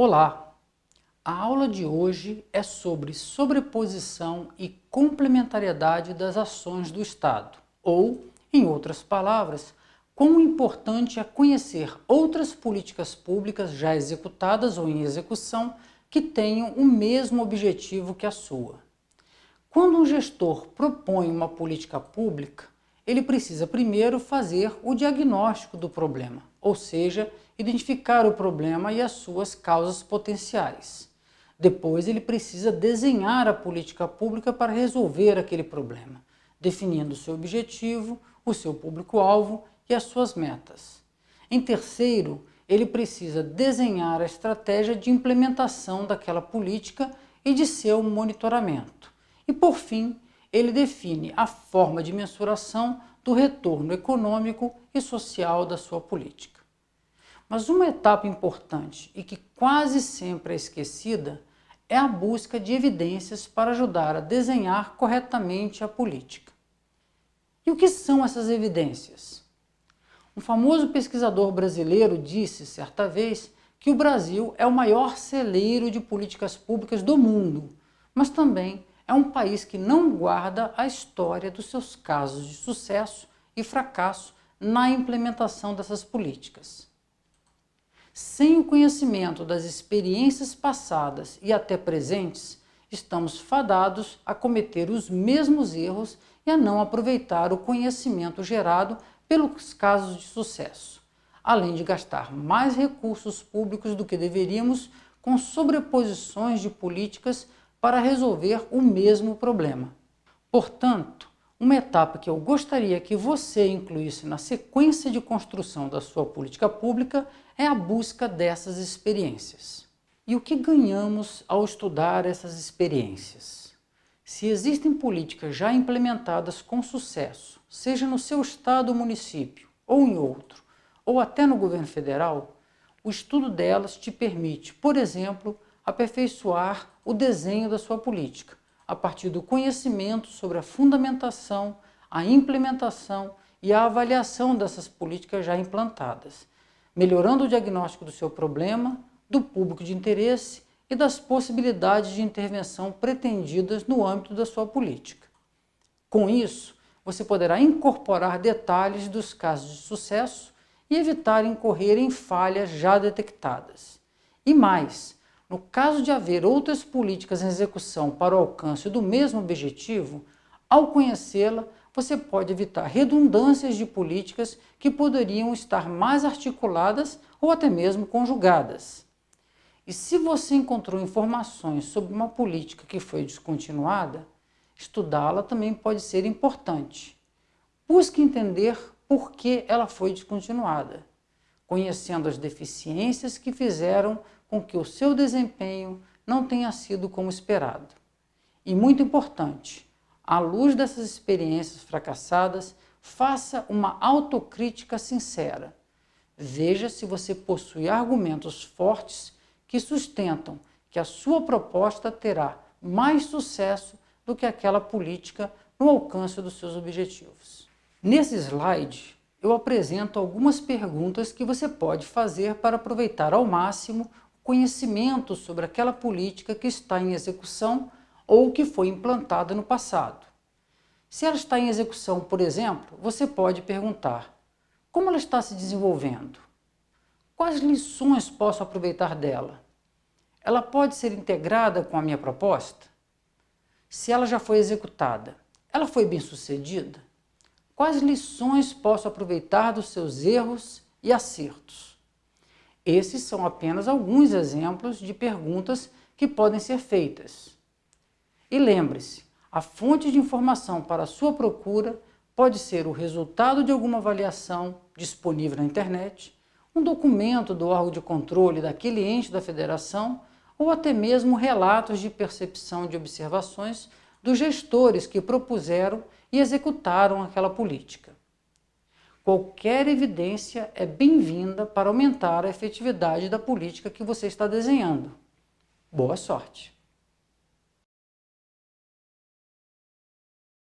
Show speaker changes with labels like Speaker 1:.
Speaker 1: Olá! A aula de hoje é sobre sobreposição e complementariedade das ações do Estado, ou, em outras palavras, quão importante é conhecer outras políticas públicas já executadas ou em execução que tenham o mesmo objetivo que a sua. Quando um gestor propõe uma política pública, ele precisa primeiro fazer o diagnóstico do problema, ou seja, identificar o problema e as suas causas potenciais. Depois ele precisa desenhar a política pública para resolver aquele problema, definindo o seu objetivo, o seu público-alvo e as suas metas. Em terceiro, ele precisa desenhar a estratégia de implementação daquela política e de seu monitoramento. E por fim, ele define a forma de mensuração do retorno econômico e social da sua política. Mas uma etapa importante e que quase sempre é esquecida é a busca de evidências para ajudar a desenhar corretamente a política. E o que são essas evidências? Um famoso pesquisador brasileiro disse certa vez que o Brasil é o maior celeiro de políticas públicas do mundo, mas também é um país que não guarda a história dos seus casos de sucesso e fracasso na implementação dessas políticas. Sem o conhecimento das experiências passadas e até presentes, estamos fadados a cometer os mesmos erros e a não aproveitar o conhecimento gerado pelos casos de sucesso, além de gastar mais recursos públicos do que deveríamos com sobreposições de políticas para resolver o mesmo problema. Portanto, uma etapa que eu gostaria que você incluísse na sequência de construção da sua política pública é a busca dessas experiências. E o que ganhamos ao estudar essas experiências? Se existem políticas já implementadas com sucesso, seja no seu estado ou município, ou em outro, ou até no governo federal, o estudo delas te permite, por exemplo, aperfeiçoar o desenho da sua política, a partir do conhecimento sobre a fundamentação, a implementação e a avaliação dessas políticas já implantadas, melhorando o diagnóstico do seu problema, do público de interesse e das possibilidades de intervenção pretendidas no âmbito da sua política. Com isso, você poderá incorporar detalhes dos casos de sucesso e evitar incorrer em falhas já detectadas. E mais, no caso de haver outras políticas em execução para o alcance do mesmo objetivo, ao conhecê-la, você pode evitar redundâncias de políticas que poderiam estar mais articuladas ou até mesmo conjugadas. E se você encontrou informações sobre uma política que foi descontinuada, estudá-la também pode ser importante. Busque entender por que ela foi descontinuada, conhecendo as deficiências que fizeram com que o seu desempenho não tenha sido como esperado. E muito importante, à luz dessas experiências fracassadas, faça uma autocrítica sincera. Veja se você possui argumentos fortes que sustentam que a sua proposta terá mais sucesso do que aquela política no alcance dos seus objetivos. Nesse slide, eu apresento algumas perguntas que você pode fazer para aproveitar ao máximo conhecimento sobre aquela política que está em execução ou que foi implantada no passado. Se ela está em execução, por exemplo, você pode perguntar: como ela está se desenvolvendo? Quais lições posso aproveitar dela? Ela pode ser integrada com a minha proposta? Se ela já foi executada, ela foi bem-sucedida? Quais lições posso aproveitar dos seus erros e acertos? Esses são apenas alguns exemplos de perguntas que podem ser feitas. E lembre-se, a fonte de informação para a sua procura pode ser o resultado de alguma avaliação disponível na internet, um documento do órgão de controle daquele ente da federação ou até mesmo relatos de percepção de observações dos gestores que propuseram e executaram aquela política. Qualquer evidência é bem-vinda para aumentar a efetividade da política que você está desenhando. Boa sorte!